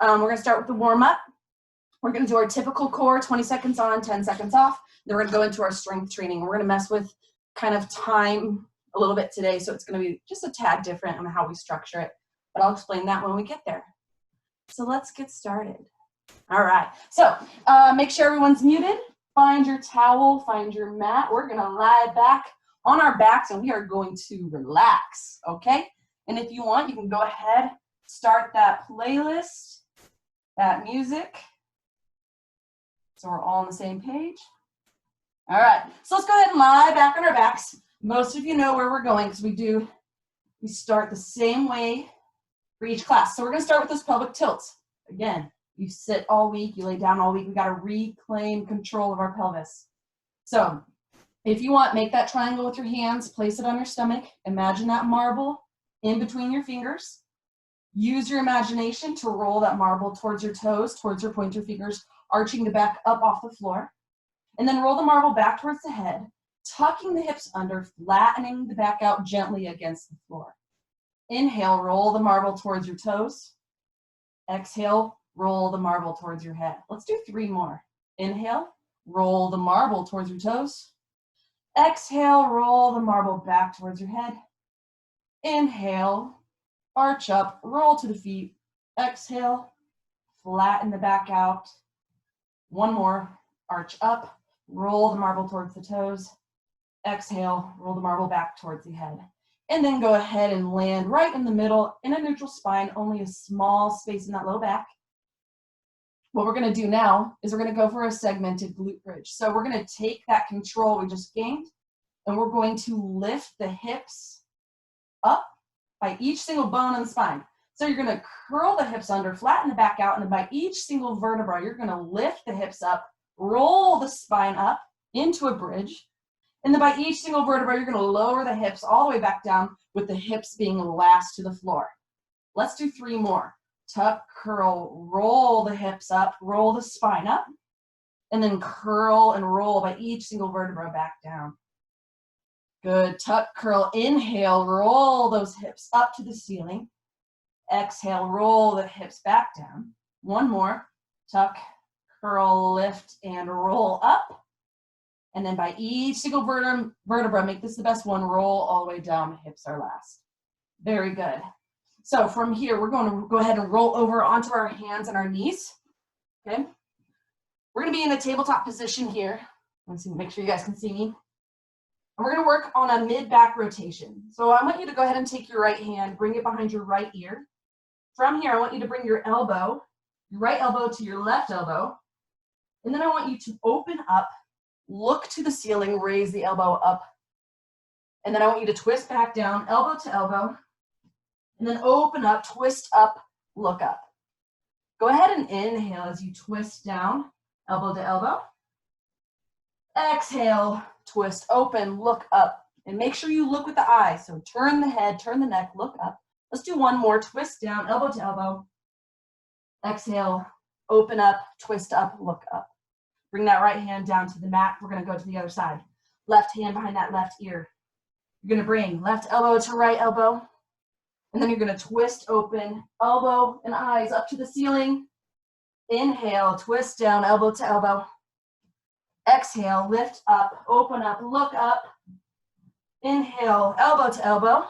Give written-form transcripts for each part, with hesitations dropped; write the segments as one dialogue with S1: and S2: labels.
S1: We're gonna start with the warm up. We're gonna do our typical core, 20 seconds on, 10 seconds off. Then we're gonna go into our strength training. We're gonna mess with kind of time a little bit today, so it's gonna be just a tad different on how we structure it, but I'll explain that when we get there. So let's get started. All right, so make sure everyone's muted. Find your towel, find your mat. We're gonna lie back on our backs and we are going to relax, okay? And if you want, you can go ahead, start that playlist, that music, so we're all on the same page. All right, so let's go ahead and lie back on our backs. Most of you know where we're going because we start the same way for each class. So we're gonna start with those pelvic tilts. Again, you sit all week, you lay down all week. We gotta reclaim control of our pelvis. So if you want, make that triangle with your hands, place it on your stomach. Imagine that marble in between your fingers. Use your imagination to roll that marble towards your toes, towards your pointer fingers, arching the back up off the floor. And then roll the marble back towards the head, tucking the hips under, flattening the back out gently against the floor. Inhale, roll the marble towards your toes. Exhale, roll the marble towards your head. Let's do 3 more. Inhale, roll the marble towards your toes. Exhale, roll the marble back towards your head. Inhale, arch up, roll to the feet. Exhale, flatten the back out. 1 more, arch up, roll the marble towards the toes. Exhale, roll the marble back towards the head. And then go ahead and land right in the middle in a neutral spine, only a small space in that low back. What we're gonna do now is we're gonna go for a segmented glute bridge. So we're gonna take that control we just gained and we're going to lift the hips up by each single bone in the spine. So you're gonna curl the hips under, flatten the back out, and then by each single vertebra, you're gonna lift the hips up, roll the spine up into a bridge, and then by each single vertebra, you're gonna lower the hips all the way back down with the hips being last to the floor. Let's do 3 more. Tuck, curl, roll the hips up, roll the spine up, and then curl and roll by each single vertebra back down. Good, tuck, curl, inhale, roll those hips up to the ceiling. Exhale, roll the hips back down. 1 more, tuck, curl, lift, and roll up. And then by each single vertebra, make this the best one, roll all the way down, hips are last. Very good. So from here, we're going to go ahead and roll over onto our hands and our knees, okay? We're gonna be in a tabletop position here. Let's see, make sure you guys can see me. And we're gonna work on a mid-back rotation. So I want you to go ahead and take your right hand, bring it behind your right ear. From here, I want you to bring your right elbow to your left elbow. And then I want you to open up, look to the ceiling, raise the elbow up. And then I want you to twist back down, elbow to elbow. And then open up, twist up, look up. Go ahead and inhale as you twist down, elbow to elbow. Exhale, twist open, look up. And make sure you look with the eyes. So turn the head, turn the neck, look up. Let's do 1 more, twist down, elbow to elbow. Exhale, open up, twist up, look up. Bring that right hand down to the mat. We're gonna go to the other side. Left hand behind that left ear. You're gonna bring left elbow to right elbow. And then you're gonna twist open, elbow and eyes up to the ceiling. Inhale, twist down, elbow to elbow. Exhale, lift up, open up, look up. Inhale, elbow to elbow.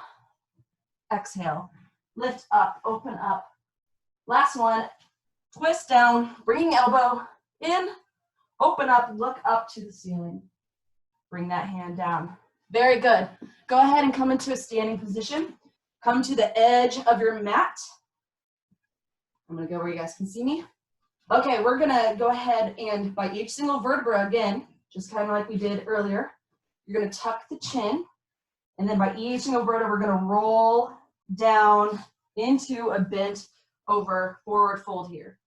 S1: Exhale, lift up, open up. Last one, twist down, bringing elbow in, open up, look up to the ceiling. Bring that hand down. Very good. Go ahead and come into a standing position. Come to the edge of your mat. I'm gonna go where you guys can see me. Okay, we're gonna go ahead and by each single vertebra again, just kind of like we did earlier, you're gonna tuck the chin, and then by each single vertebra, we're gonna roll down into a bent over forward fold here.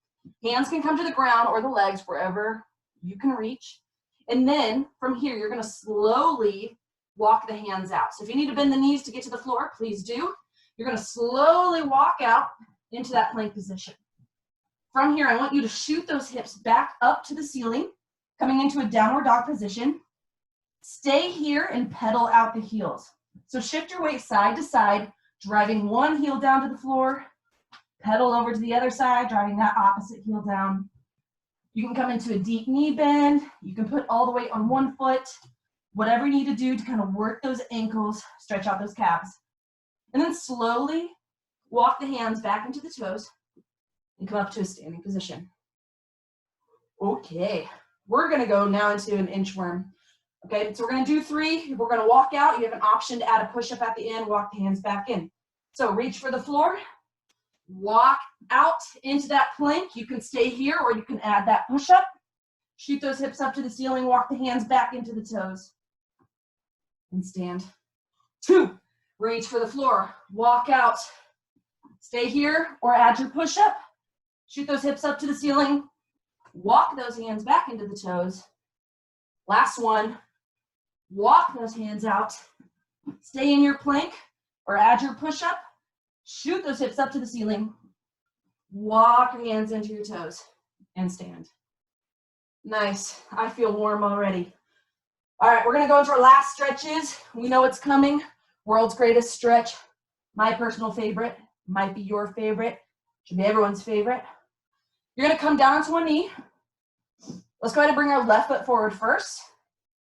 S1: Hands can come to the ground or the legs, wherever you can reach. And then from here, you're gonna slowly walk the hands out. So if you need to bend the knees to get to the floor, please do. You're gonna slowly walk out into that plank position. From here, I want you to shoot those hips back up to the ceiling, coming into a downward dog position. Stay here and pedal out the heels. So shift your weight side to side, driving one heel down to the floor, Pedal over to the other side, driving that opposite heel down. You can come into a deep knee bend. You can put all the weight on one foot. Whatever you need to do to kind of work those ankles, stretch out those calves. And then slowly walk the hands back into the toes and come up to a standing position. Okay, we're gonna go now into an inchworm. Okay, so we're gonna do 3. We're gonna walk out. You have an option to add a push-up at the end, walk the hands back in. So reach for the floor, walk out into that plank. You can stay here or you can add that push-up. Shoot those hips up to the ceiling, walk the hands back into the toes. And stand. 2, reach for the floor, walk out. Stay here or add your push-up. Shoot those hips up to the ceiling, walk those hands back into the toes. Last one, walk those hands out. Stay in your plank or add your push-up. Shoot those hips up to the ceiling. Walk your hands into your toes and stand. Nice. I feel warm already. All right, we're going to go into our last stretches. We know it's coming. World's greatest stretch. My personal favorite. Might be your favorite. Should be everyone's favorite. You're going to come down to one knee. Let's go ahead and bring our left foot forward first.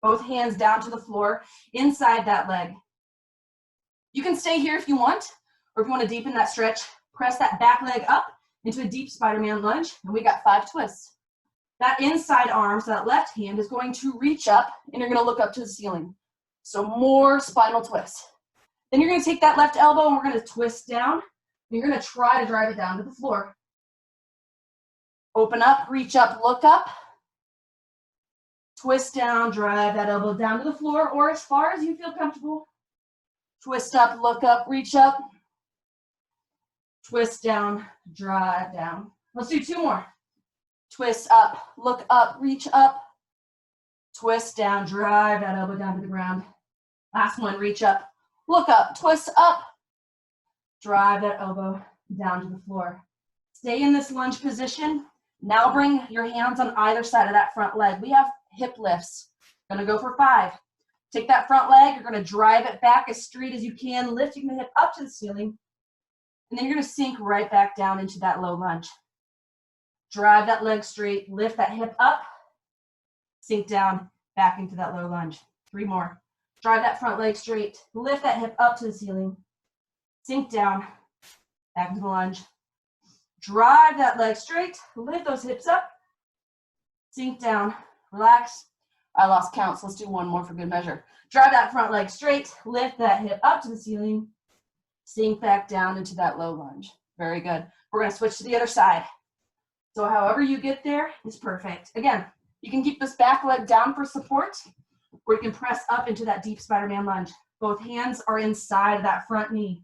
S1: Both hands down to the floor, inside that leg. You can stay here if you want, or if you want to deepen that stretch, press that back leg up into a deep Spider-Man lunge, and we got 5 twists. That inside arm, so that left hand, is going to reach up, and you're going to look up to the ceiling. So more spinal twists. Then you're going to take that left elbow, and we're going to twist down, and you're going to try to drive it down to the floor. Open up, reach up, look up. Twist down, drive that elbow down to the floor, or as far as you feel comfortable. Twist up, look up, reach up. Twist down, drive down. Let's do 2 more. Twist up, look up, reach up. Twist down, drive that elbow down to the ground. Last one, reach up, look up, twist up. Drive that elbow down to the floor. Stay in this lunge position. Now bring your hands on either side of that front leg. We have hip lifts. Gonna go for 5. Take that front leg, you're gonna drive it back as straight as you can, lifting the hip up to the ceiling, and then you're gonna sink right back down into that low lunge. Drive that leg straight, lift that hip up, sink down, back into that low lunge. 3 more. Drive that front leg straight, lift that hip up to the ceiling, sink down, back into the lunge. Drive that leg straight, lift those hips up, sink down, relax. I lost count, so let's do 1 more for good measure. Drive that front leg straight, lift that hip up to the ceiling, sink back down into that low lunge. Very good. We're going to switch to the other side. So however you get there is perfect. Again, you can keep this back leg down for support, or you can press up into that deep Spider-Man lunge. Both hands are inside of that front knee.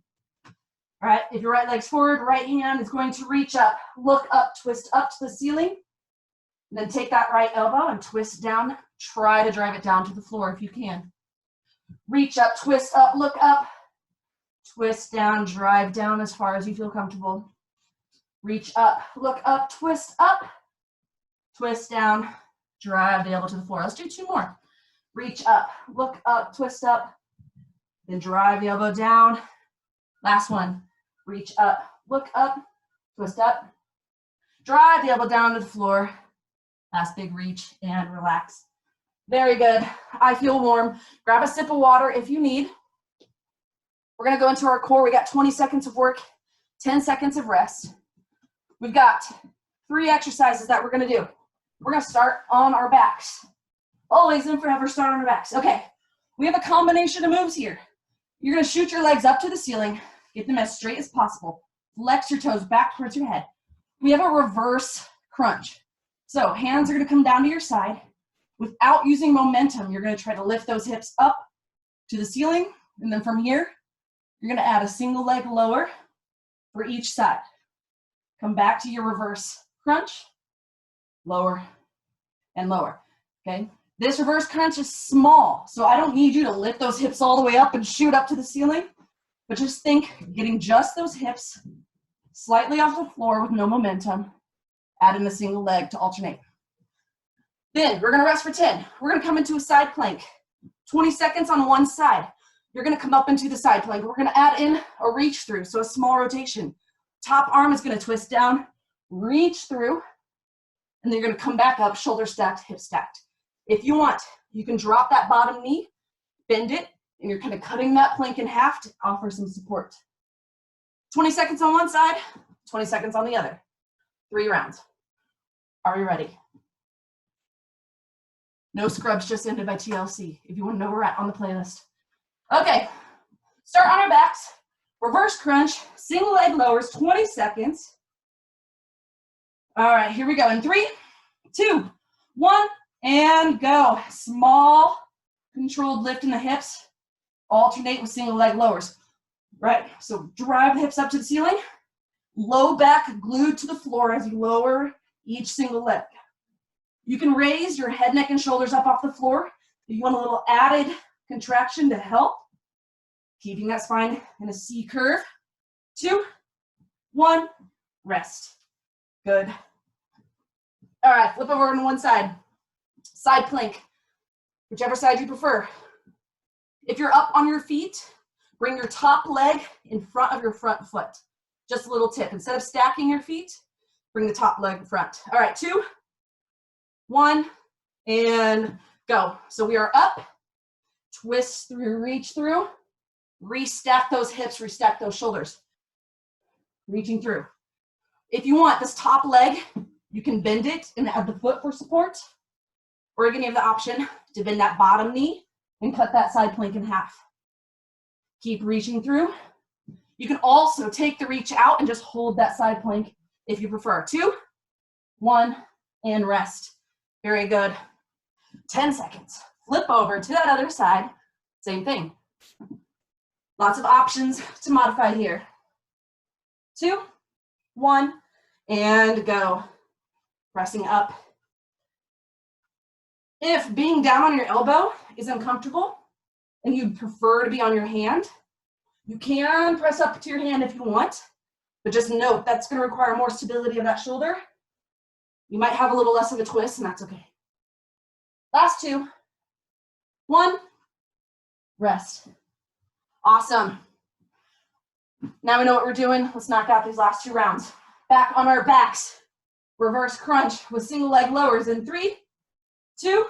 S1: All right, if your right leg's forward, right hand is going to reach up, look up, twist up to the ceiling. Then take that right elbow and twist down. Try to drive it down to the floor if you can. Reach up, twist up, look up. Twist down, drive down as far as you feel comfortable. Reach up, look up, twist up. Twist down, drive the elbow to the floor. Let's do 2 more. Reach up, look up, twist up. Then drive the elbow down. Last one. Reach up, look up, twist up. Drive the elbow down to the floor. Last big reach and relax. Very good. I feel warm. Grab a sip of water if you need. We're going to go into our core. We got 20 seconds of work, 10 seconds of rest. We've got 3 exercises that we're going to do. We're going to start on our backs. Always and forever start on our backs. Okay. We have a combination of moves here. You're going to shoot your legs up to the ceiling. Get them as straight as possible. Flex your toes back towards your head. We have a reverse crunch. So hands are going to come down to your side. Without using momentum, you're going to try to lift those hips up to the ceiling. And then from here, you're going to add a single leg lower for each side. Come back to your reverse crunch, lower and lower, okay? This reverse crunch is small, so I don't need you to lift those hips all the way up and shoot up to the ceiling, but just think getting just those hips slightly off the floor with no momentum, add in a single leg to alternate. Then we're going to rest for 10. We're going to come into a side plank. 20 seconds on one side. You're going to come up into the side plank. We're going to add in a reach through, so a small rotation. Top arm is gonna twist down, reach through, and then you're gonna come back up, shoulder stacked, hip stacked. If you want, you can drop that bottom knee, bend it, and you're kind of cutting that plank in half to offer some support. 20 seconds on one side, 20 seconds on the other. 3 rounds. Are you ready? No scrubs just ended by TLC, if you want to know where we're at on the playlist. Okay, start on our backs, reverse crunch, single leg lowers, 20 seconds. All right, here we go. In 3, 2, 1, and go. Small, controlled lift in the hips. Alternate with single leg lowers. Right, so drive the hips up to the ceiling. Low back glued to the floor as you lower each single leg. You can raise your head, neck, and shoulders up off the floor. If you want a little added contraction to help, keeping that spine in a C curve. 2, 1, rest. Good. All right, flip over on one side. Side plank, whichever side you prefer. If you're up on your feet, bring your top leg in front of your front foot. Just a little tip. Instead of stacking your feet, bring the top leg in front. All right, 2, 1, and go. So we are up, twist through, reach through, restack those hips, restack those shoulders. Reaching through. If you want this top leg, you can bend it and add the foot for support, or you can have the option to bend that bottom knee and cut that side plank in half. Keep reaching through. You can also take the reach out and just hold that side plank if you prefer. 2, 1, and rest. Very good. 10 seconds. Flip over to that other side. Same thing. Lots of options to modify here. 2, 1, and go. Pressing up. If being down on your elbow is uncomfortable and you'd prefer to be on your hand, you can press up to your hand if you want, but just note that's going to require more stability of that shoulder. You might have a little less of a twist, and that's okay. Last 2, 1, rest. Awesome. Now we know what we're doing. Let's knock out these last 2 rounds. Back on our backs. Reverse crunch with single leg lowers in 3, 2,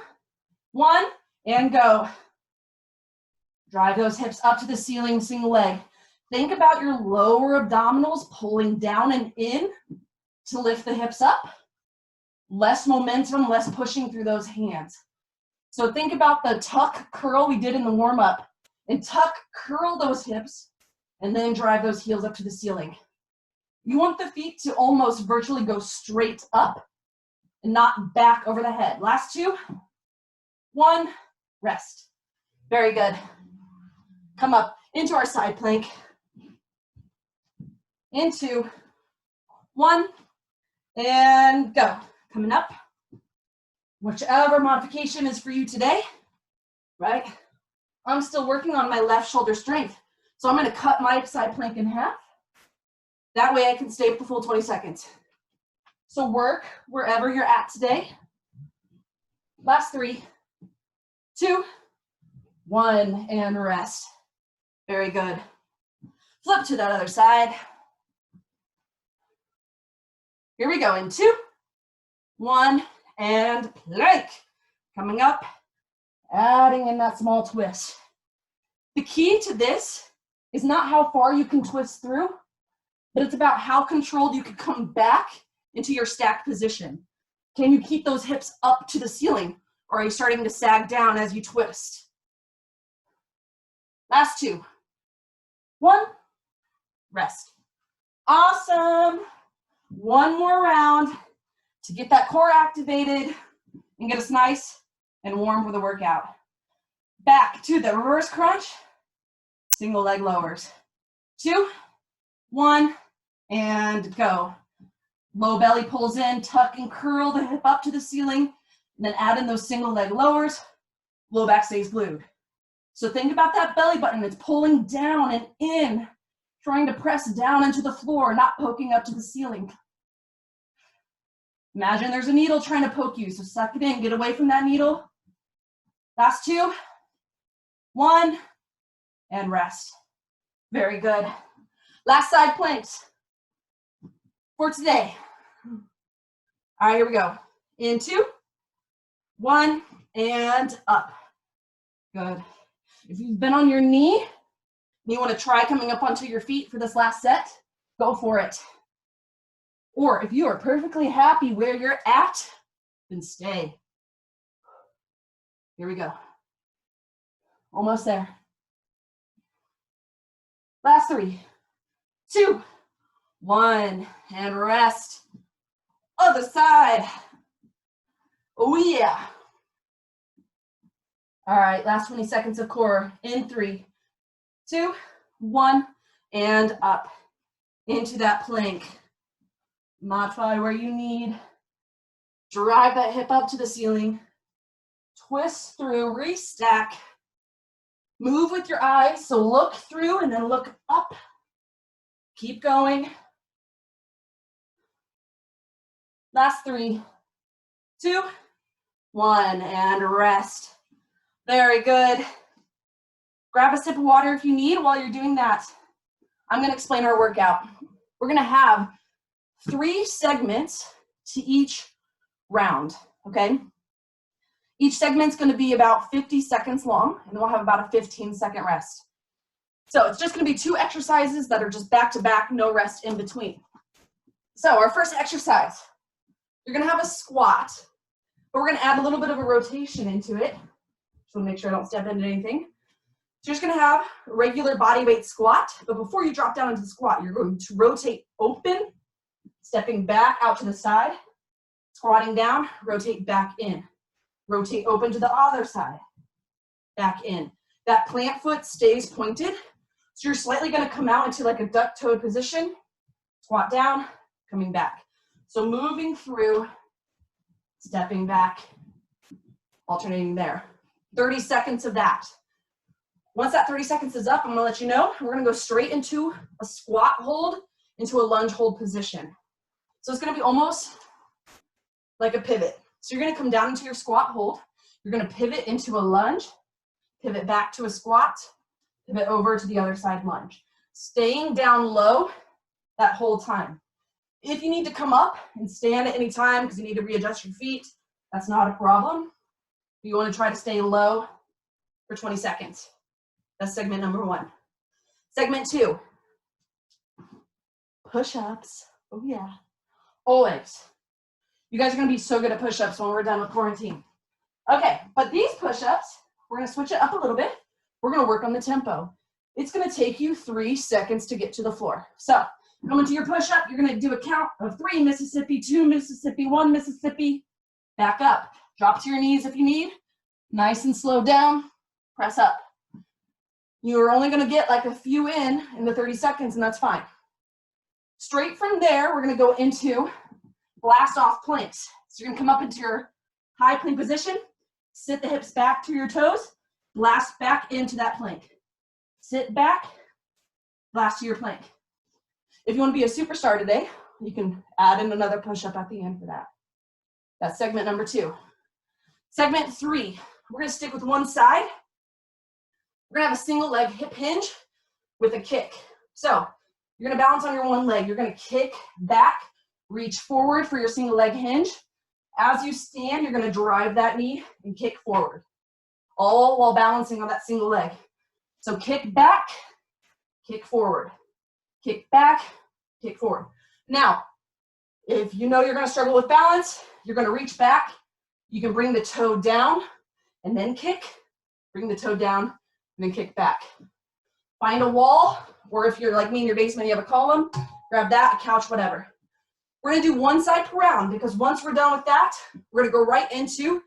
S1: 1, and go. Drive those hips up to the ceiling, single leg. Think about your lower abdominals pulling down and in to lift the hips up. Less momentum, less pushing through those hands. So think about the tuck curl we did in the warm-up, and tuck, curl those hips, and then drive those heels up to the ceiling. You want the feet to almost virtually go straight up and not back over the head. Last 2, 1, rest. Very good. Come up into our side plank. Into 1, and go. Coming up. Whichever modification is for you today, right? I'm still working on my left shoulder strength. So I'm going to cut my side plank in half. That way I can stay up the full 20 seconds. So work wherever you're at today. Last 3, 2, 1, and rest. Very good. Flip to that other side. Here we go in 2, 1, and plank. Coming up, adding in that small twist. The key to this is not how far you can twist through, but it's about how controlled you can come back into your stacked position. Can you keep those hips up to the ceiling, or are you starting to sag down as you twist? Last 2, 1, rest. Awesome. 1 more round to get that core activated and get us nice and warm for the workout. Back to the reverse crunch, single leg lowers. 2, 1, and go. Low belly pulls in, tuck and curl the hip up to the ceiling, and then add in those single leg lowers. Low back stays glued. So think about that belly button. It's pulling down and in, trying to press down into the floor, not poking up to the ceiling. Imagine there's a needle trying to poke you, so suck it in, get away from that needle. Last 2, 1, and rest. Very good. Last side planks. for today. All right, here we go. In 2, 1, and up. Good. If you've been on your knee, and you want to try coming up onto your feet for this last set, go for it. Or if you are perfectly happy where you're at, then stay. Here we go. Almost there. Last 3, 2, 1, and rest. Other side. Oh yeah. All right, last 20 seconds of core. In 3, 2, 1, and up into that plank. Modify where you need. Drive that hip up to the ceiling. Twist through, restack. Move with your eyes, so look through and then look up. Keep going. Last 3, 2, 1, and rest. Very good. Grab a sip of water if you need while you're doing that. I'm going to explain our workout. We're going to have 3 segments to each round, okay? Each segment's going to be about 50 seconds long, and we'll have about a 15-second rest. So it's just going to be 2 exercises that are just back-to-back, no rest in between. So our first exercise, you're going to have a squat, but we're going to add a little bit of a rotation into it. Just want to make sure I don't step into anything. So you're just going to have a regular body weight squat, but before you drop down into the squat, you're going to rotate open, stepping back out to the side, squatting down, rotate back in. Rotate open to the other side, back in. That plant foot stays pointed, so you're slightly going to come out into like a duck-toed position, squat down, coming back. So moving through, stepping back, alternating there. 30 seconds of that. Once that 30 seconds is up, I'm going to let you know, we're going to go straight into a squat hold, into a lunge hold position. So it's going to be almost like a pivot. So you're going to come down into your squat hold. You're going to pivot into a lunge, pivot back to a squat, pivot over to the other side lunge. Staying down low that whole time. If you need to come up and stand at any time because you need to readjust your feet, that's not a problem. You want to try to stay low for 20 seconds. That's segment number 1. Segment 2, push-ups. Oh yeah, always. You guys are going to be so good at push-ups when we're done with quarantine. Okay, but these push-ups, we're going to switch it up a little bit. We're going to work on the tempo. It's going to take you 3 seconds to get to the floor. So, come into your push-up, you're going to do a count of 3 Mississippi, 2 Mississippi, 1 Mississippi. Back up. Drop to your knees if you need. Nice and slow down. Press up. You're only going to get like a few in the 30 seconds, and that's fine. Straight from there, we're going to go into blast off planks. So you're going to come up into your high plank position, sit the hips back to your toes, blast back into that plank. Sit back, blast to your plank. If you want to be a superstar today, you can add in another push-up at the end for that. That's segment number 2. Segment 3, we're going to stick with one side. We're going to have a single leg hip hinge with a kick. So you're going to balance on your one leg. You're going to kick back, reach forward for your single leg hinge. As you stand, you're going to drive that knee and kick forward, all while balancing on that single leg. So kick back, kick forward, kick back, kick forward. Now, if you know you're going to struggle with balance, you're going to reach back. You can bring the toe down and then kick, bring the toe down and then kick back. Find a wall, or if you're like me in your basement, you have a column, grab that, a couch, whatever. We're going to do one side per round because once we're done with that, we're going to go right into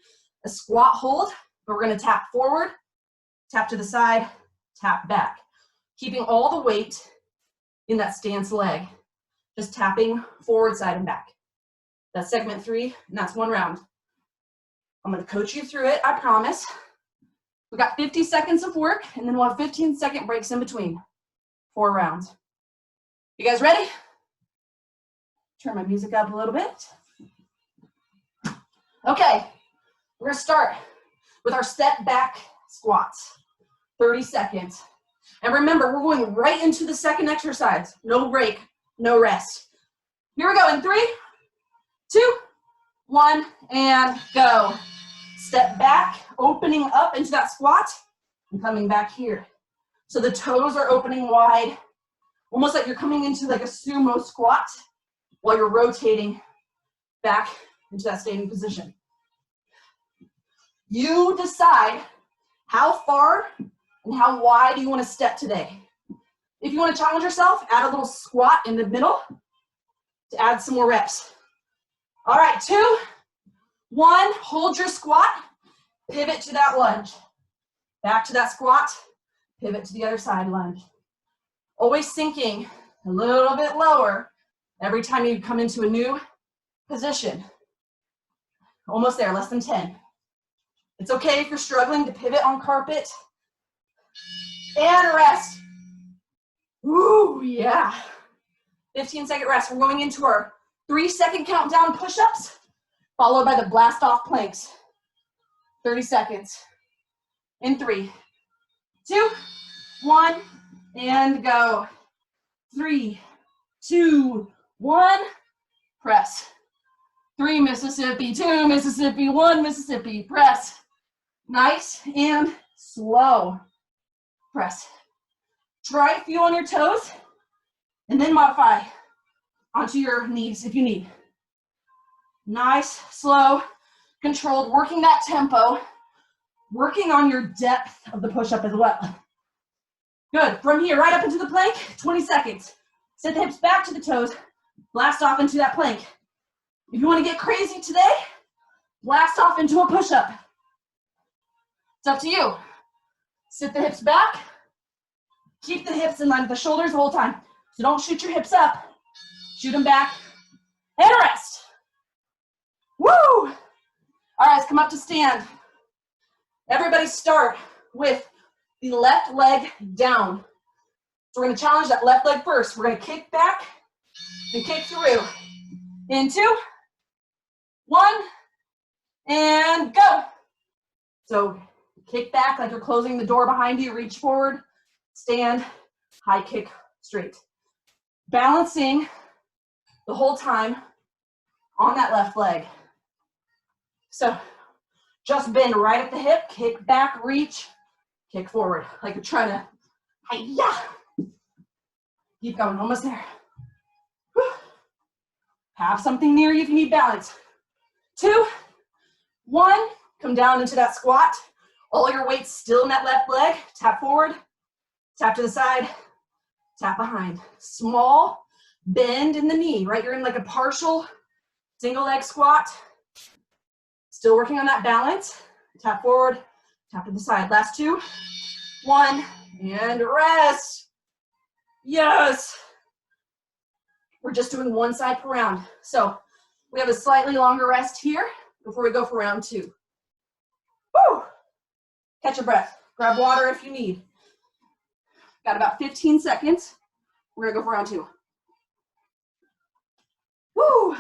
S1: a squat hold, but we're going to tap forward, tap to the side, tap back, keeping all the weight in that stance leg, just tapping forward, side, and back. That's segment 3, and that's 1 round. I'm going to coach you through it, I promise. We've got 50 seconds of work, and then we'll have 15-second breaks in between. 4 rounds. You guys ready? Turn my music up a little bit. Okay, we're going to start with our step back squats. 30 seconds. And remember, we're going right into the second exercise. No break, no rest. Here we go in 3, 2, 1, and go. Step back, opening up into that squat, and coming back here. So the toes are opening wide, almost like you're coming into like a sumo squat while you're rotating back into that standing position. You decide how far and how wide you want to step today. If you want to challenge yourself, add a little squat in the middle to add some more reps. All right, 2, 1, hold your squat, pivot to that lunge. Back to that squat, pivot to the other side lunge. Always sinking a little bit lower every time you come into a new position. Almost there, less than 10. It's okay if you're struggling to pivot on carpet. And rest. Ooh, yeah. 15-second rest. We're going into our 3-second countdown push-ups, followed by the blast off planks. 30 seconds. In 3, 2, 1, and go. 3, 2, 1, press. 3 Mississippi, 2 Mississippi, 1 Mississippi, press. Nice and slow. Press. Try to feel on your toes, and then modify onto your knees if you need. Nice, slow, controlled, working that tempo, working on your depth of the push-up as well. Good, from here, right up into the plank, 20 seconds. Set the hips back to the toes, blast off into that plank. If you want to get crazy today, blast off into a push-up. It's up to you. Sit the hips back, keep the hips in line with the shoulders the whole time. So don't shoot your hips up, shoot them back, and rest. Woo! All right, let's come up to stand. Everybody start with the left leg down. So we're gonna challenge that left leg first. We're gonna kick back and kick through. In 2, 1, and go. So kick back like you're closing the door behind you, reach forward, stand, high kick, straight. Balancing the whole time on that left leg. So just bend right at the hip, kick back, reach, kick forward, like you're trying to, hi-ya. Keep going, almost there. Whew. Have something near you if you need balance. 2, 1, come down into that squat. All your weight's still in that left leg. Tap forward, tap to the side, tap behind. Small bend in the knee, right? You're in like a partial single leg squat. Still working on that balance. Tap forward, tap to the side. Last 2, 1, and rest. Yes. We're just doing one side per round. So we have a slightly longer rest here before we go for round 2. Woo! Catch your breath. Grab water if you need. Got about 15 seconds. We're gonna go for round 2. Woo!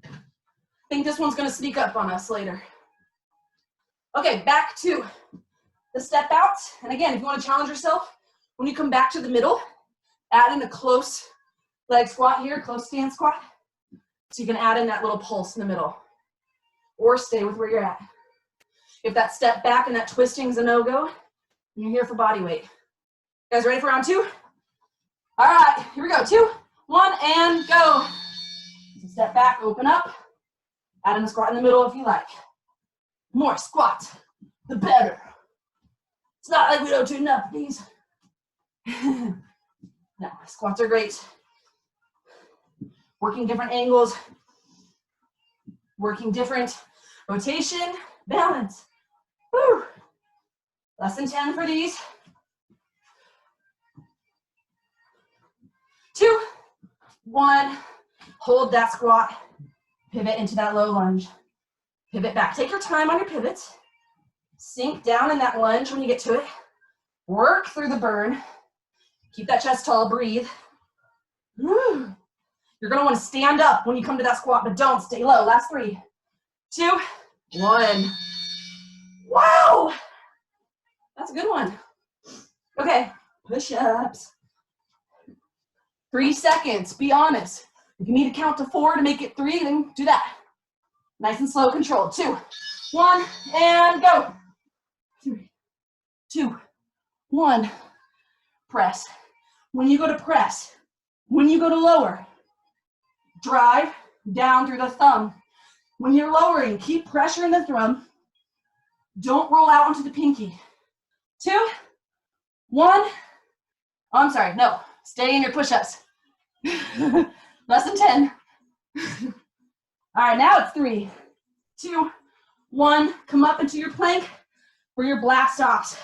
S1: I think this one's gonna sneak up on us later. Okay, back to the step out. And again, if you wanna challenge yourself, when you come back to the middle, add in a close leg squat here, close stand squat. So you can add in that little pulse in the middle. Or stay with where you're at. If that step back and that twisting is a no-go, you're here for body weight. You guys ready for round 2? All right, here we go. 2, 1, and go. So step back, open up. Add in a squat in the middle if you like. More squat, the better. It's not like we don't do enough of these. No, squats are great. Working different angles, working different rotation, balance. Woo. Less than 10 for these. 2, 1, hold that squat, pivot into that low lunge, pivot back. Take your time on your pivots, sink down in that lunge when you get to it, work through the burn, keep that chest tall, breathe. Woo. You're gonna wanna stand up when you come to that squat, but don't stay low. Last 3, 2, 1. Wow, that's a good one. Okay, push-ups. 3 seconds, be honest. If you need to count to 4 to make it 3, then do that. Nice and slow, controlled. 2, 1, and go. 3, 2, 1. Press. When you go to press, when you go to lower, drive down through the thumb. When you're lowering, keep pressure in the thumb. Don't roll out onto the pinky. 2, 1. Oh, I'm sorry, no. Stay in your push-ups. Less than 10. All right, now it's 3, 2, 1. Come up into your plank for your blast offs.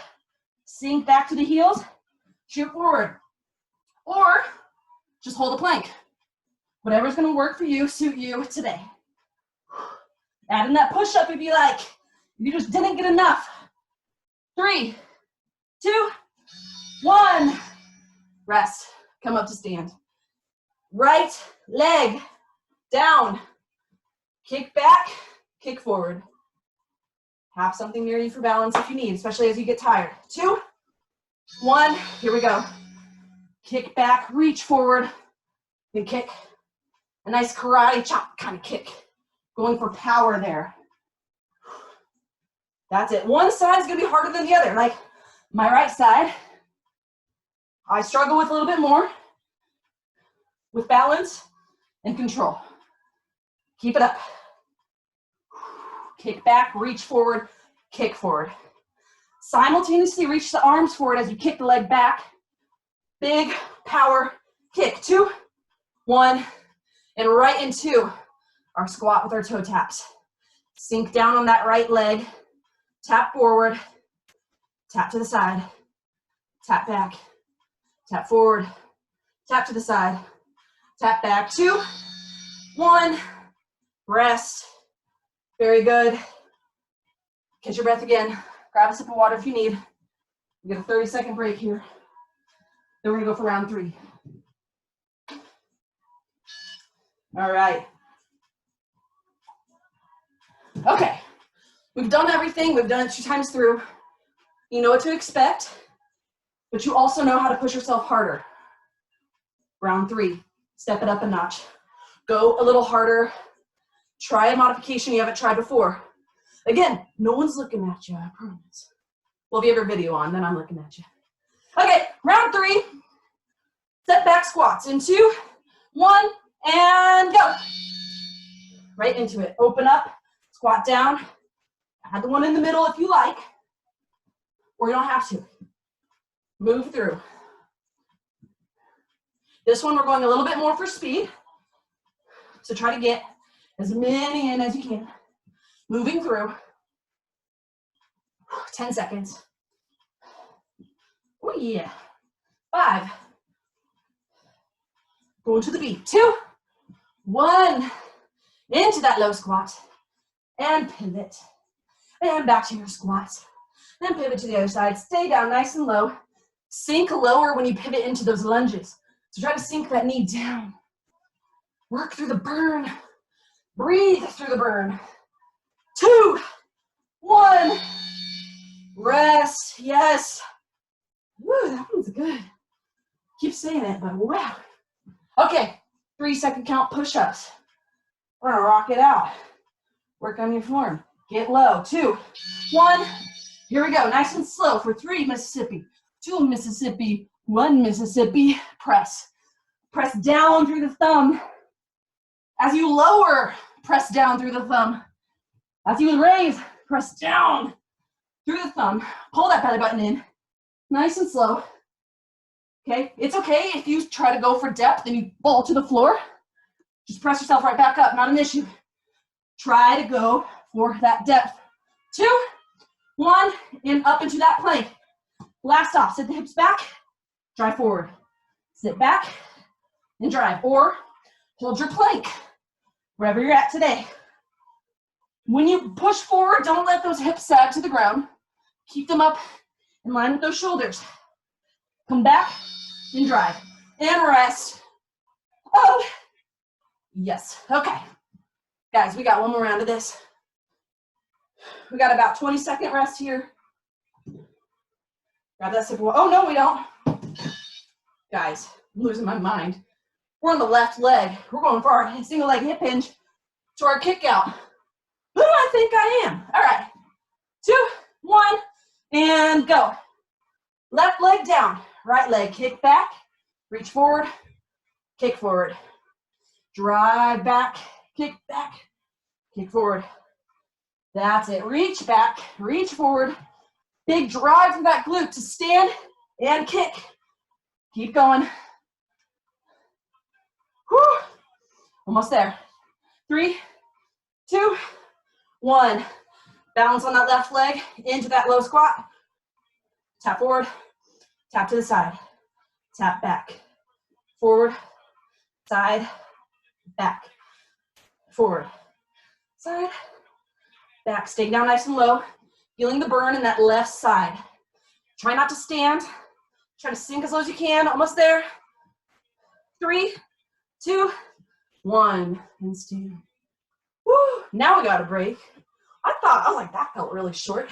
S1: Sink back to the heels, shoot forward. Or just hold a plank. Whatever's gonna work for you, suit you today. Add in that push-up if you like. If you just didn't get enough. 3, 2, 1. Rest. Come up to stand. Right leg down. Kick back, kick forward. Have something near you for balance if you need, especially as you get tired. 2, 1, here we go. Kick back, reach forward, then kick. A nice karate chop kind of kick. Going for power there. That's it. One side is gonna be harder than the other. Like my right side, I struggle with a little bit more with balance and control. Keep it up. Kick back, reach forward, kick forward. Simultaneously reach the arms forward as you kick the leg back. Big power kick. 2, 1, and right into our squat with our toe taps. Sink down on that right leg, tap forward, tap to the side, tap back, tap forward, tap to the side, tap back. 2, 1, rest. Very good. Catch your breath again. Grab a sip of water if you need. You get a 30-second break here. Then we're gonna go for round 3. All right. Okay, we've done everything. We've done it 2 times through. You know what to expect, but you also know how to push yourself harder. Round 3, step it up a notch. Go a little harder. Try a modification you haven't tried before. Again, no one's looking at you, I promise. Well, if you have your video on, then I'm looking at you. Okay, round 3, step back squats in 2, 1, and go. Right into it. Open up, squat down. Add the one in the middle if you like, or you don't have to. Move through. This one we're going a little bit more for speed, so try to get as many in as you can. Moving through. 10 seconds. Oh yeah. 5. Going to the beat. 2, 1. Into that low squat. And pivot. And back to your squat. And pivot to the other side. Stay down nice and low. Sink lower when you pivot into those lunges. So try to sink that knee down. Work through the burn. Breathe through the burn. 2, 1. Rest. Yes. Woo, that one's good. Keep saying it, but wow. Okay, 3-second count push-ups. We're gonna rock it out. Work on your form. Get low. 2, 1. Here we go. Nice and slow for 3 Mississippi. 2 Mississippi. 1 Mississippi. Press. Press down through the thumb. As you lower, press down through the thumb. As you raise, press down through the thumb. Pull that belly button in. Nice and slow. Okay, it's okay if you try to go for depth and you fall to the floor. Just press yourself right back up, not an issue. Try to go for that depth. 2, 1, and up into that plank. Blast off, sit the hips back, drive forward. Sit back and drive, or hold your plank, wherever you're at today. When you push forward, don't let those hips sag to the ground. Keep them up in line with those shoulders. Come back and drive. And rest. Oh, yes. Okay. Guys, we got one more round of this. We got about 20-second rest here. Grab that sip of water. Oh, no, we don't. Guys, I'm losing my mind. We're on the left leg. We're going for our single leg hip hinge to our kick out. Who do I think I am? All right. 2, 1, and go. Left leg down, right leg kick back, reach forward, kick forward. Drive back, kick forward. That's it. Reach back, reach forward. Big drive from that glute to stand and kick. Keep going. Whew. Almost there. 3, 2, 1. Balance on that left leg into that low squat. Tap forward, tap to the side, tap back, forward, side, back, forward, side, back. Staying down nice and low, feeling the burn in that left side. Try not to stand. Try to sink as low as you can. Almost there. 3, 2, 1, and stand. Woo! Now we got a break. I was like, that felt really short.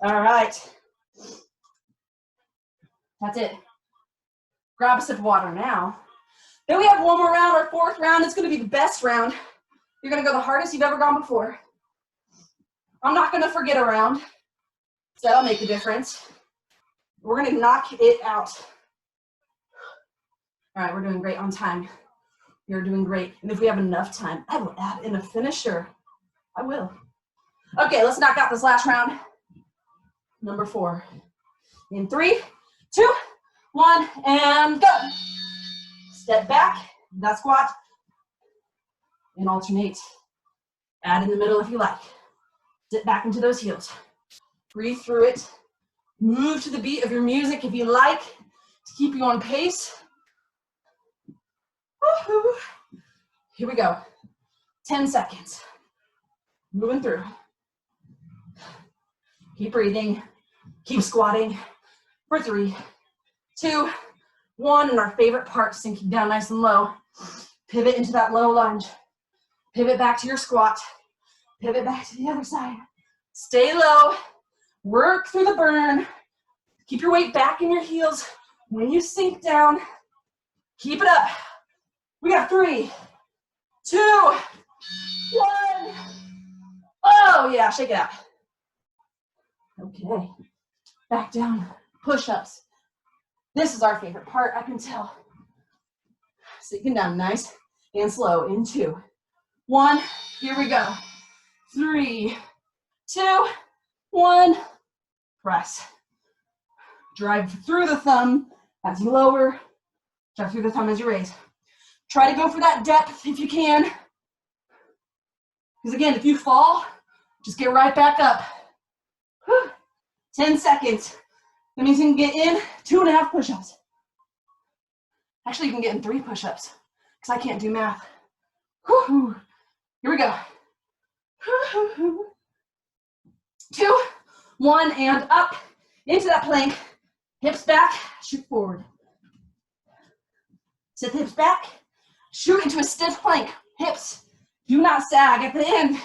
S1: All right. That's it. Grab a sip of water now. Then we have one more round, our 4th round. It's going to be the best round. You're going to go the hardest you've ever gone before. I'm not going to forget a round, so that'll make a difference. We're going to knock it out. All right, we're doing great on time. You're doing great. And if we have enough time, I will add in a finisher. I will. Okay, let's knock out this last round. Number 4. In 3, 2, 1, and go. Step back, that squat, and alternate. Add in the middle if you like. Dip back into those heels. Breathe through it. Move to the beat of your music if you like to keep you on pace. Woo-hoo. Here we go. 10 seconds. Moving through. Keep breathing. Keep squatting for 3, 2, 1. And our favorite part, sinking down nice and low. Pivot into that low lunge. Pivot back to your squat. Pivot back to the other side. Stay low. Work through the burn. Keep your weight back in your heels. When you sink down, keep it up. We got 3, 2, 1. Oh yeah, shake it out. Okay, back down, push-ups. This is our favorite part, I can tell. Sinking down nice and slow in 2, 1, here we go. 3, 2, 1, press. Drive through the thumb as you lower, drive through the thumb as you raise. Try to go for that depth if you can. Because again, if you fall, just get right back up. Whew. 10 seconds. That means you can get in 2.5 push-ups. Actually, you can get in 3 push-ups because I can't do math. Whew. Here we go. 2, 1, and up into that plank. Hips back, shoot forward. Sit the hips back, shoot into a stiff plank. Hips do not sag at the end.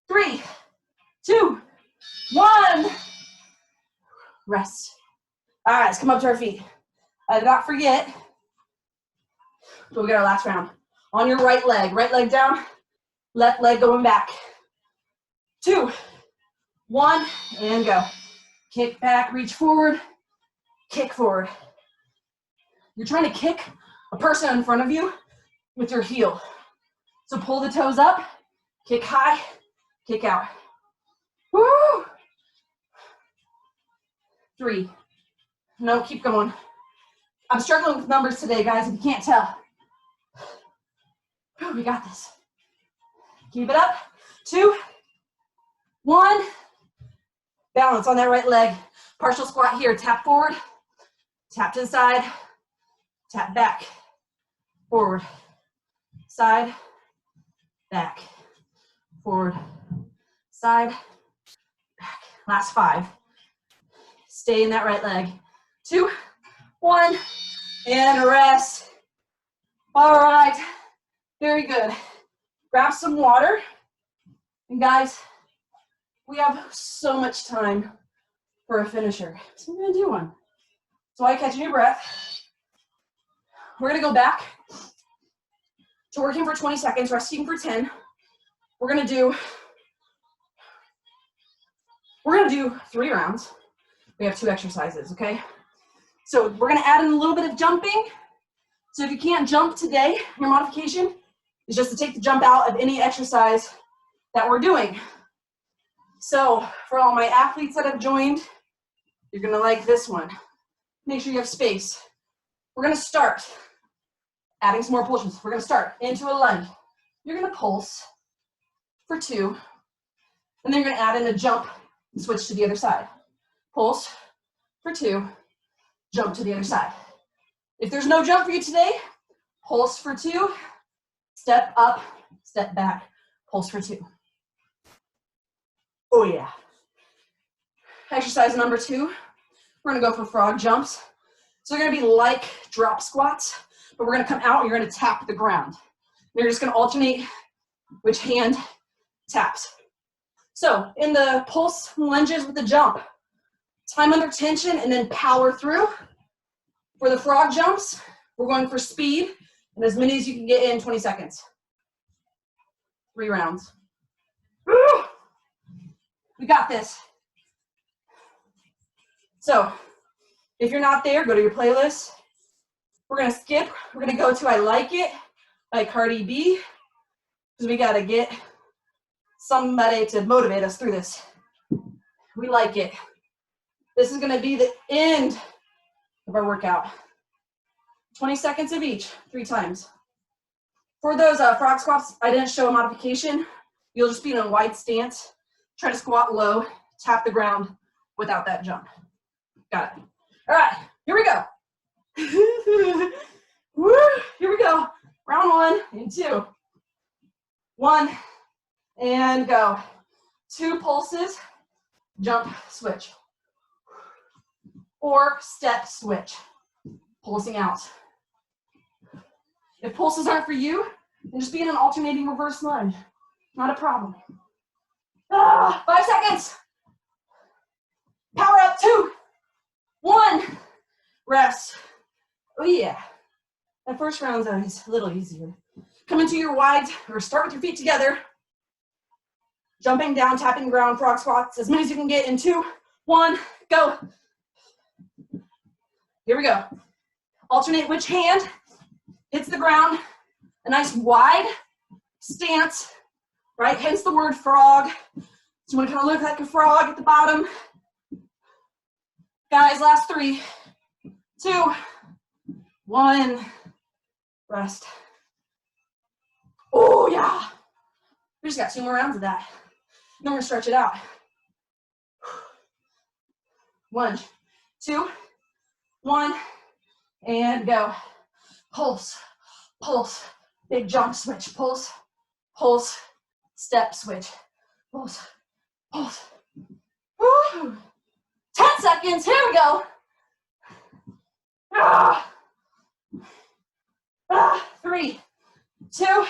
S1: 3, 2, 1. Rest. All right, let's come up to our feet. I did not forget. We'll get our last round. On your right leg down, left leg going back. 2, 1, and go. Kick back, reach forward, kick forward. You're trying to kick a person in front of you with your heel. So pull the toes up, kick high, kick out. Woo! 3. No, keep going. I'm struggling with numbers today, guys, if you can't tell. Whew, we got this. Keep it up. 2, 1. Balance on that right leg. Partial squat here. Tap forward, tap to the side, tap back, forward, side, back, forward, side, back. Last 5. Stay in that right leg. 2, 1, and rest. All right, very good. Grab some water. And guys, we have so much time for a finisher. So we're gonna do one. So while you're catching your breath, we're gonna go back to working for 20 seconds, resting for 10. We're gonna do 3 rounds. We have 2 exercises, okay? So we're gonna add in a little bit of jumping. So if you can't jump today, your modification is just to take the jump out of any exercise that we're doing. So for all my athletes that have joined, you're gonna like this one. Make sure you have space. We're gonna start adding some more pulses. We're gonna start into a lunge. You're gonna pulse for 2, and then you're gonna add in a jump and switch to the other side. Pulse for 2, jump to the other side. If there's no jump for you today, pulse for 2, step up, step back, pulse for 2. Oh yeah. Exercise number 2, we're gonna go for frog jumps. So they're gonna be like drop squats, but we're gonna come out and you're gonna tap the ground. You're just gonna alternate which hand taps. So in the pulse lunges with the jump, time under tension and then power through. For the frog jumps, we're going for speed and as many as you can get in 20 seconds. 3 rounds. Woo! We got this. So if you're not there, go to your playlist. We're gonna skip. We're gonna go to I Like It by Cardi B, because we gotta get somebody to motivate us through this. We like it. This is gonna be the end of our workout. 20 seconds of each, 3 times. For those frog squats, I didn't show a modification. You'll just be in a wide stance. Try to squat low, tap the ground without that jump. Got it. All right, here we go. Woo, here we go. Round 1 and 2. 1 and go. 2 pulses, jump, switch. Or step, switch. Pulsing out. If pulses aren't for you, then just be in an alternating reverse lunge. Not a problem. 5 seconds. Power up, 2, 1. Rest. Oh yeah. That first round's always a little easier. Come into your wides, or start with your feet together. Jumping down, tapping the ground, frog squats, as many as you can get in 2, 1, go. Here we go. Alternate which hand hits the ground. A nice wide stance, right? Hence the word frog. So you want to kind of look like a frog at the bottom. Guys, last 3, 2, 1. Rest. Oh yeah. We just got 2 more rounds of that. Then we're gonna stretch it out. Lunge. 2, 1, and go. Pulse, pulse, big jump switch. Pulse, pulse, step switch. Pulse, pulse. Woo! 10 seconds, here we go. 3, 2,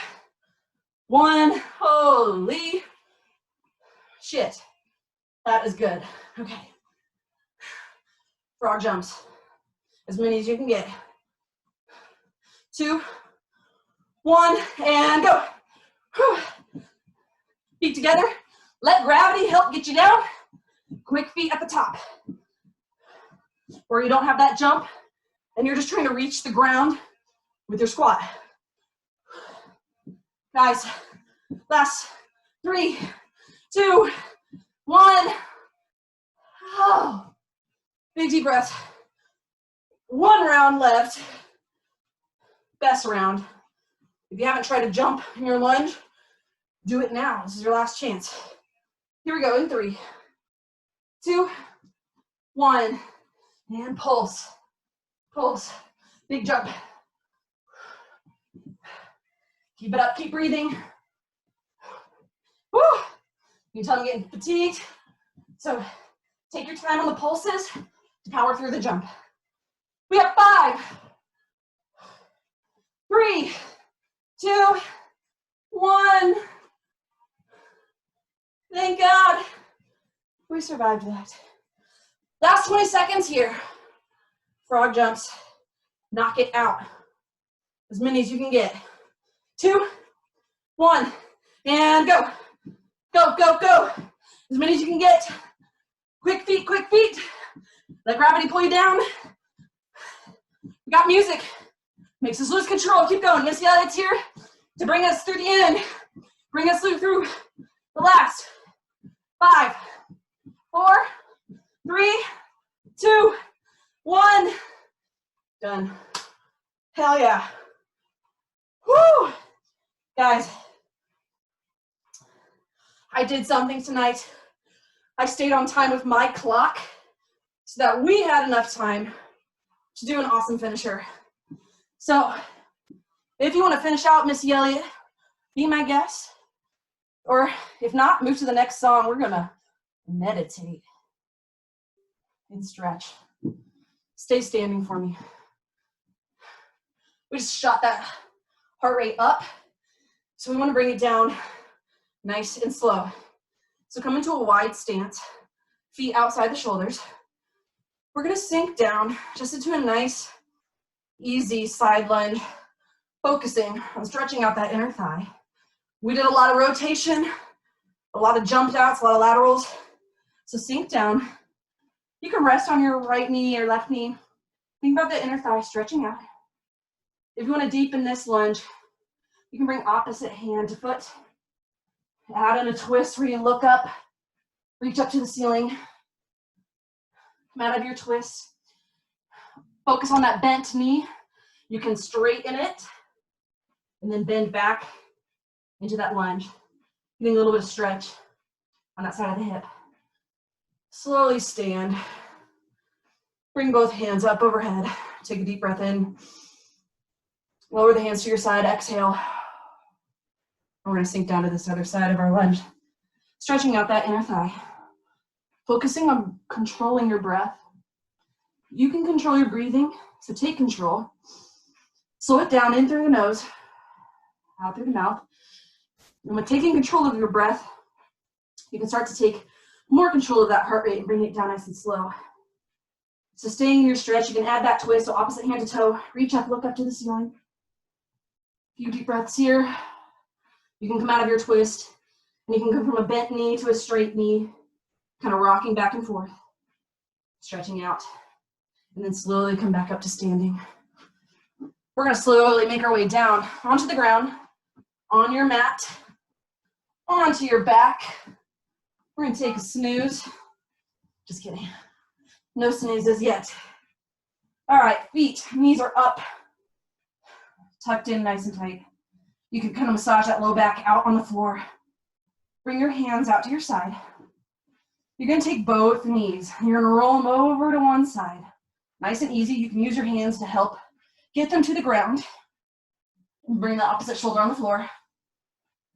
S1: 1. Holy shit. That is good. Okay. Frog jumps. As many as you can get. 2, 1, and go. Feet together. Let gravity help get you down. Quick feet at the top. Or you don't have that jump and you're just trying to reach the ground with your squat. Guys, last 3, 2, 1. Oh, big deep breath. 1 round left. Best round. If you haven't tried to jump in your lunge, do it now. This is your last chance. Here we go in 3, 2, 1. And pulse. Pulse. Big jump. Keep it up. Keep breathing. Woo! You can tell I'm getting fatigued. So take your time on the pulses to power through the jump. We have 5, 3, 2, 1. Thank God we survived that. Last 20 seconds here. Frog jumps. Knock it out. As many as you can get. 2, 1, and go. Go, go, go. As many as you can get. Quick feet, quick feet. Let gravity pull you down. We got music. Makes us lose control. Keep going. Masie, it's here to bring us through the end. Bring us through the last. 5, 4, 3, 2, 1. Done. Hell yeah. Woo! Guys, I did something tonight. I stayed on time with my clock so that we had enough time to do an awesome finisher. So, if you want to finish out Missy Elliott, be my guest. Or if not, move to the next song. We're going to meditate and stretch. Stay standing for me. We just shot that heart rate up. So we want to bring it down nice and slow. So come into a wide stance, feet outside the shoulders. We're going to sink down just into a nice, easy side lunge, focusing on stretching out that inner thigh. We did a lot of rotation, a lot of jump outs, a lot of laterals. So sink down. You can rest on your right knee or left knee. Think about the inner thigh stretching out. If you want to deepen this lunge, you can bring opposite hand to foot. Add in a twist where you look up, reach up to the ceiling. Come out of your twist. Focus on that bent knee. You can straighten it and then bend back into that lunge. Getting a little bit of stretch on that side of the hip. Slowly stand. Bring both hands up overhead. Take a deep breath in. Lower the hands to your side. Exhale. We're going to sink down to this other side of our lunge. Stretching out that inner thigh. Focusing on controlling your breath. You can control your breathing, so take control. Slow it down in through the nose, out through the mouth. And with taking control of your breath, you can start to take more control of that heart rate and bring it down nice and slow. Sustaining your stretch, you can add that twist, so opposite hand to toe. Reach up, look up to the ceiling. A few deep breaths here. You can come out of your twist, and you can go from a bent knee to a straight knee, kind of rocking back and forth, stretching out, and then slowly come back up to standing. We're going to slowly make our way down onto the ground, on your mat, onto your back. We're going to take a snooze. Just kidding. No snoozes yet. All right, feet, knees are up, tucked in nice and tight. You can kind of massage that low back out on the floor. Bring your hands out to your side. You're going to take both knees. You're going to roll them over to one side. Nice and easy. You can use your hands to help get them to the ground. Bring the opposite shoulder on the floor.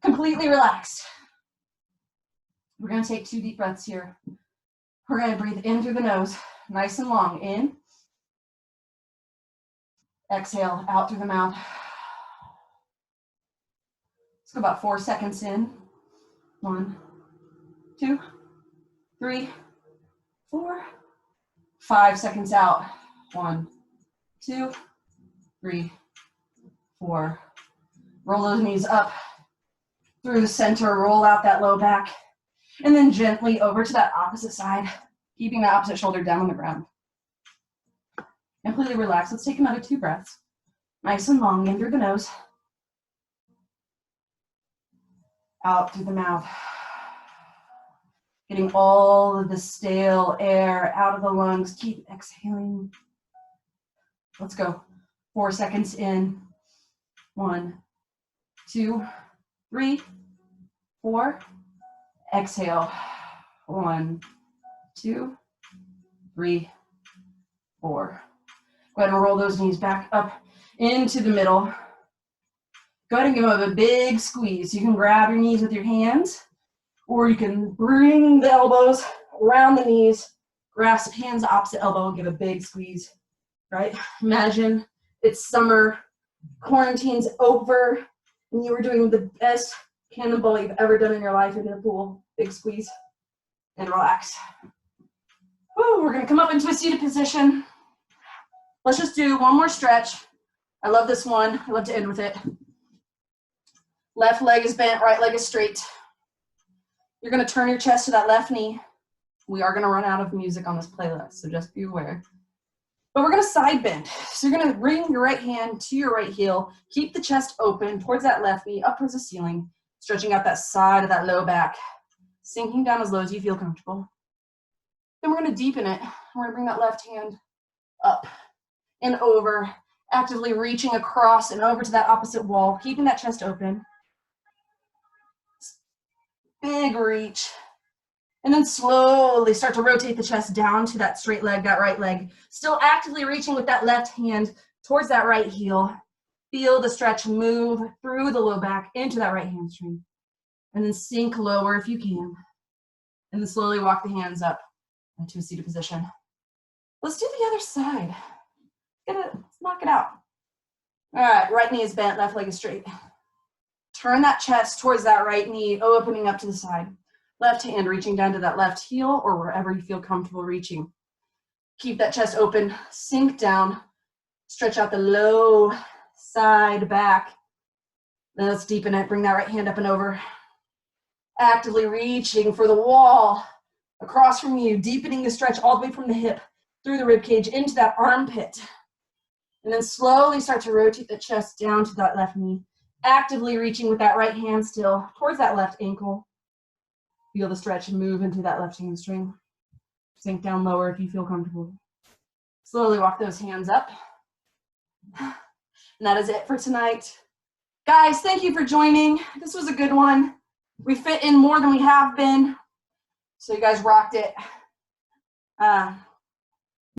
S1: Completely relaxed. We're going to take 2 deep breaths here. We're going to breathe in through the nose, nice and long. In. Exhale, out through the mouth. Let's go about 4 seconds in. 1, 2, 3, 4, 5 seconds out. 1, 2, 3, 4. Roll those knees up through the center, roll out that low back, and then gently over to that opposite side, keeping the opposite shoulder down on the ground. Completely relax. Let's take another 2 breaths. Nice and long, in through the nose, out through the mouth. Getting all of the stale air out of the lungs. Keep exhaling. Let's go. 4 seconds in. 1, 2, 3, 4. Exhale. 1, 2, 3, 4. Go ahead and roll those knees back up into the middle. Go ahead and give them a big squeeze. You can grab your knees with your hands, or you can bring the elbows around the knees, grasp hands opposite elbow, and give a big squeeze, right? Imagine it's summer, quarantine's over, and you were doing the best cannonball you've ever done in your life in the pool. Big squeeze and relax. Woo, we're gonna come up into a seated position. Let's just do one more stretch. I love this one. I love to end with it. Left leg is bent, right leg is straight. You're gonna turn your chest to that left knee. We are gonna run out of music on this playlist, so just be aware. But we're gonna side bend. So you're gonna bring your right hand to your right heel, keep the chest open towards that left knee, up towards the ceiling, stretching out that side of that low back, sinking down as low as you feel comfortable. Then we're gonna deepen it. We're gonna bring that left hand up and over, actively reaching across and over to that opposite wall, keeping that chest open. Big reach. And then slowly start to rotate the chest down to that straight leg, that right leg. Still actively reaching with that left hand towards that right heel. Feel the stretch move through the low back into that right hamstring. And then sink lower if you can. And then slowly walk the hands up into a seated position. Let's do the other side. Let's knock it out. All right, right knee is bent, left leg is straight. Turn that chest towards that right knee, opening up to the side. Left hand reaching down to that left heel or wherever you feel comfortable reaching. Keep that chest open, sink down, stretch out the low side back. Then let's deepen it, bring that right hand up and over. Actively reaching for the wall across from you, deepening the stretch all the way from the hip through the rib cage into that armpit. And then slowly start to rotate the chest down to that left knee, actively reaching with that right hand still towards that left ankle. Feel the stretch and move into that left hamstring. Sink down lower if you feel comfortable. Slowly walk those hands up. And that is it for tonight. Guys, thank you for joining. This was a good one. We fit in more than we have been. So you guys rocked it.